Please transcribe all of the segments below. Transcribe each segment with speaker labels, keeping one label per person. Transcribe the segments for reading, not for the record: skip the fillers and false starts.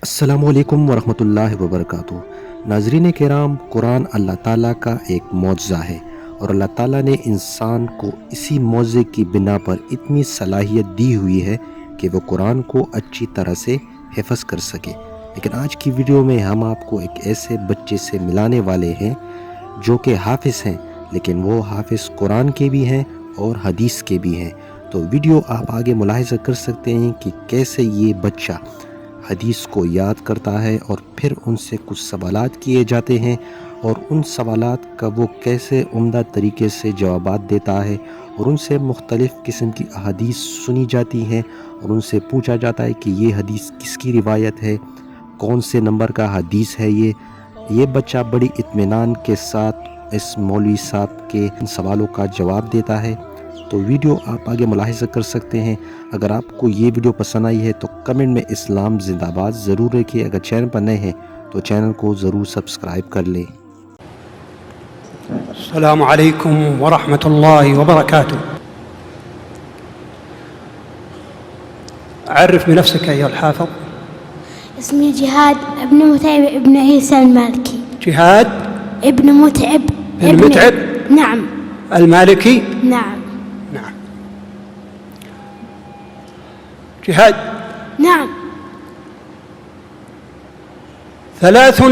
Speaker 1: अस्सलामुअलैकुम वरहमतुल्लाहि वबरकातुहू। नाज़रीन किराम, कुरान अल्लाह ताला का एक मौजज़ा है और अल्लाह ताला ने इंसान को इसी मौजज़े की बिना पर इतनी सलाहियत दी हुई है कि वो कुरान को अच्छी तरह से हिफ़्ज़ कर सके। लेकिन आज की वीडियो में हम आपको एक ऐसे बच्चे से मिलाने वाले हैं जो कि हाफिज़ हैं, लेकिन वो हाफिज़ कुरान के भी हैं और हदीस के भी हैं। तो वीडियो आप आगे मुलाहिज़ा कर सकते हैं कि कैसे ये बच्चा हदीस को याद करता है और फिर उनसे कुछ सवालात किए जाते हैं और उन सवालात का वो कैसे उम्दा तरीके से जवाबात देता है और उनसे मुख्तलिफ़ किस्म की अहादीस सुनी जाती हैं और उनसे पूछा जाता है कि ये हदीस किसकी रिवायत है, कौन से नंबर का हदीस है। ये बच्चा बड़ी इत्मीनान के साथ इस मौलवी साहब के इन सवालों का जवाब देता है। तो वीडियो आप आगे मुलाहिज़ा कर सकते हैं। अगर आपको ये वीडियो पसंद आई है तो कमेंट में इस्लाम जिंदाबाद ज़रूर लिखिए। अगर चैनल पर नए हैं तो चैनल को ज़रूर सब्सक्राइब कर लें।
Speaker 2: अस्सलामु अलैकुम वरहमतुल्लाहि वबरकातुहू। عرف بنفسك أيها الحافظ.
Speaker 3: اسمي جهاد ابن متعب ابن عيسى المالكي.
Speaker 2: جهاد
Speaker 3: ابن متعب نعم.
Speaker 2: المالكي.
Speaker 3: نعم.
Speaker 2: جهاد.
Speaker 3: نعم.
Speaker 2: ثلاث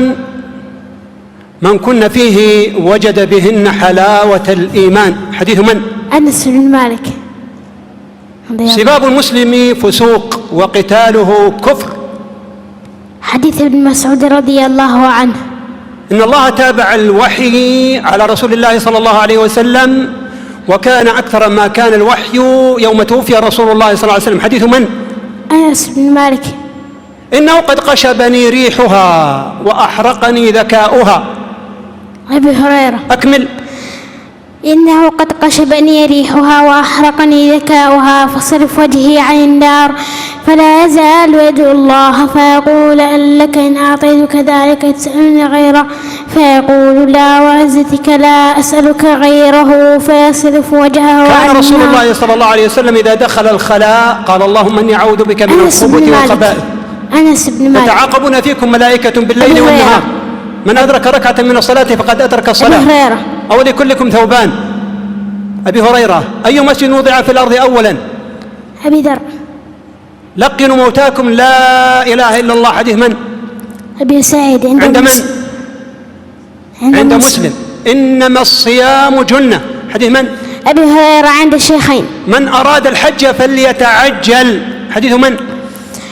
Speaker 2: من كن فيه وجد بهن حلاوة الإيمان. حديث من؟
Speaker 3: أنس بن مالك.
Speaker 2: سباب المسلم فسوق وقتاله كفر.
Speaker 3: حديث ابن مسعود رضي الله عنه.
Speaker 2: إن الله تابع الوحي على رسول الله صلى الله عليه وسلم، وكان أكثر ما كان الوحي يوم توفي رسول الله صلى الله عليه وسلم. حديث من؟
Speaker 3: أنس بن مالك.
Speaker 2: إنه قد قشبني ريحها وأحرقني ذكاؤها.
Speaker 3: أبي هريرة.
Speaker 2: أكمل.
Speaker 3: إنه قد قشبني ريحها وأحرقني ذكاؤها فصرف وجهي عن النار فلا يزال يدعو الله فيقول أن لك إن أعطيتك ذلك تسألني غيره فيقول لا وعزتك لا أسألك غيره فيصرف وجهه عن
Speaker 2: كان رسول
Speaker 3: النار.
Speaker 2: الله صلى الله عليه وسلم إذا دخل الخلاء قال اللهم إني أعوذ بك من الخبث والخبائث.
Speaker 3: أنس بن مالك.
Speaker 2: يتعاقبون فيكم ملائكة بالليل والنهار، من أدرك ركعة من الصلاة فقد أدرك الصلاة.
Speaker 3: أبي هريرة.
Speaker 2: أو لكلكم ثوبان. أبي هريرة. أي مسجد وضع في الأرض أولا؟
Speaker 3: أبي ذر.
Speaker 2: لقنوا موتاكم لا إله إلا الله. حديث من؟
Speaker 3: أبي سعيد.
Speaker 2: عند من؟ عند
Speaker 3: مسلم.
Speaker 2: مسلم. إنما الصيام جنة. حديث من؟
Speaker 3: أبي هريرة عند الشيخين.
Speaker 2: من أراد الحج فليتعجل. حديث من؟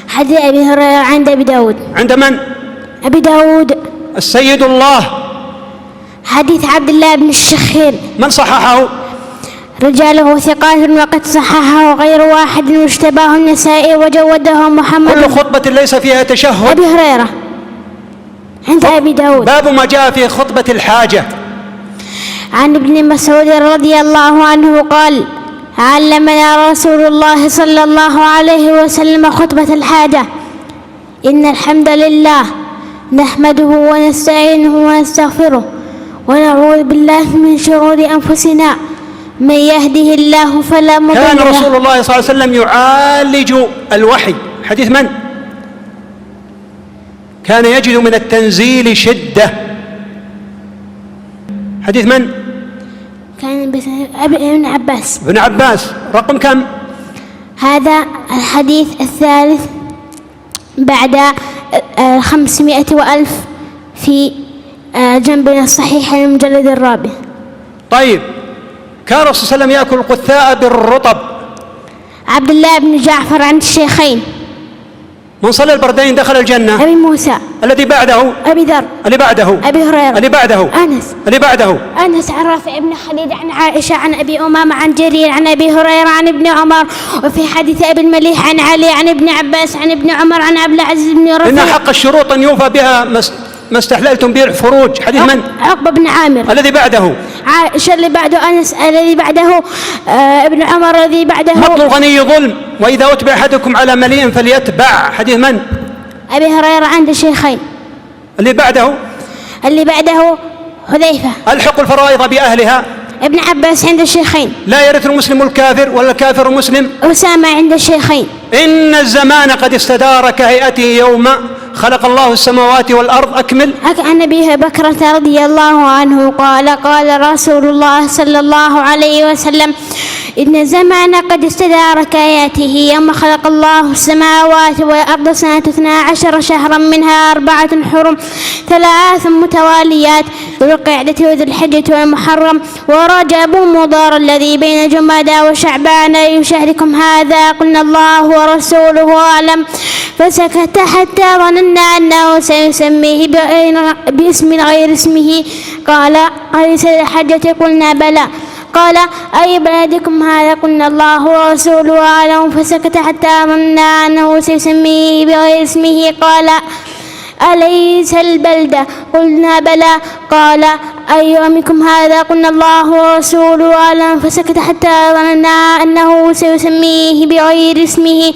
Speaker 3: حديث أبي هريرة عند أبي داود.
Speaker 2: عند من؟
Speaker 3: أبي داود.
Speaker 2: السيد الله.
Speaker 3: حديث عبد الله بن الشخير.
Speaker 2: من صححه؟
Speaker 3: رجاله ثقات وقد صححه غير واحد واشتباه النسائي وجوده محمد.
Speaker 2: كل خطبة ليس فيها تشهد.
Speaker 3: أبي هريرة عند أبي داود.
Speaker 2: باب ما جاء في خطبة الحاجة.
Speaker 3: عن ابن مسعود رضي الله عنه قال علمنا رسول الله صلى الله عليه وسلم خطبة الحاجة: إن الحمد لله نحمده ونستعينه ونستغفره ونعوذ بالله من شرور أنفسنا من يهده الله فلا مضل له.
Speaker 2: كان رسول الله صلى الله عليه وسلم يعالج الوحي. حديث من؟ كان يجد من التنزيل شدة. حديث من؟
Speaker 3: كان ابن عباس.
Speaker 2: ابن عباس. رقم كم؟
Speaker 3: هذا الحديث الثالث بعد 500 وألف في جنبنا الصحيح المجلد الرابع.
Speaker 2: طيب، كان الرسول صلى الله عليه وسلم يأكل القثاء بالرطب.
Speaker 3: عبد الله بن جعفر عند الشيخين.
Speaker 2: من صلى البردين دخل الجنة.
Speaker 3: أبي موسى.
Speaker 2: الذي بعده؟
Speaker 3: أبي ذر.
Speaker 2: اللي بعده؟
Speaker 3: أبي هريرة.
Speaker 2: اللي بعده؟
Speaker 3: أنس.
Speaker 2: اللي بعده؟
Speaker 3: أنس عن رافع بن خديج عن عائشة عن أبي أمامة عن جرير عن أبي هريرة عن ابن عمر. وفي حديث أبي المليح عن علي عن ابن عباس عن ابن عمر عن عبد العزيز بن رفيع.
Speaker 2: إن حق الشروط أن يوفى بها ما استحللتم به الفروج. حديث من؟
Speaker 3: عقبة بن عامر.
Speaker 2: الذي بعده؟
Speaker 3: عائشة اللي بعده أنس الذي بعده ابن عمر الذي بعده.
Speaker 2: مطل الغني ظلم وإذا أتبع أحدكم على مليء فليتبع. حديث من؟
Speaker 3: أبي هريرة عند الشيخين.
Speaker 2: اللي بعده؟
Speaker 3: اللي بعده حذيفة.
Speaker 2: ألحق الفرائض بأهلها.
Speaker 3: ابن عباس عند الشيخين.
Speaker 2: لا يرث المسلم الكافر ولا الكافر المسلم.
Speaker 3: أسامة عند الشيخين.
Speaker 2: إن الزمان قد استدار كهيئته يوم خلق الله السماوات والأرض. أكمل.
Speaker 3: عن أبي بكرة رضي الله عنه قال قال رسول الله صلى الله عليه وسلم إن الزمان قد استدار كآياته يوم خلق الله السماوات والأرض سنة 12 شهرا منها 4 حرم 3 متواليات ذو القعدة وذو الحجة والمحرم ورجب مضار الذي بين جمادى وشعبان يشهركم هذا قلنا الله ورسوله أعلم فسكت حتى ظننا أنه سيسميه باسم غير اسمه. قال أليس الحجة قلنا بلى. قال أي بلدكم هذا قلنا الله ورسوله أعلم فسكت حتى ظننا أنه سيسميه بغير اسمه. قال أليس البلدة قلنا بلى. قال أي يومكم هذا قلنا الله ورسوله أعلم فسكت حتى ظننا أنه سيسميه بغير اسمه.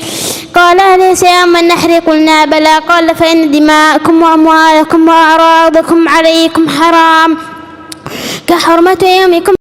Speaker 3: قال أليس يوم النحر قلنا بلى. قال فإن دماءكم وأموالكم وأعراضكم عليكم حرام كحرمة يومكم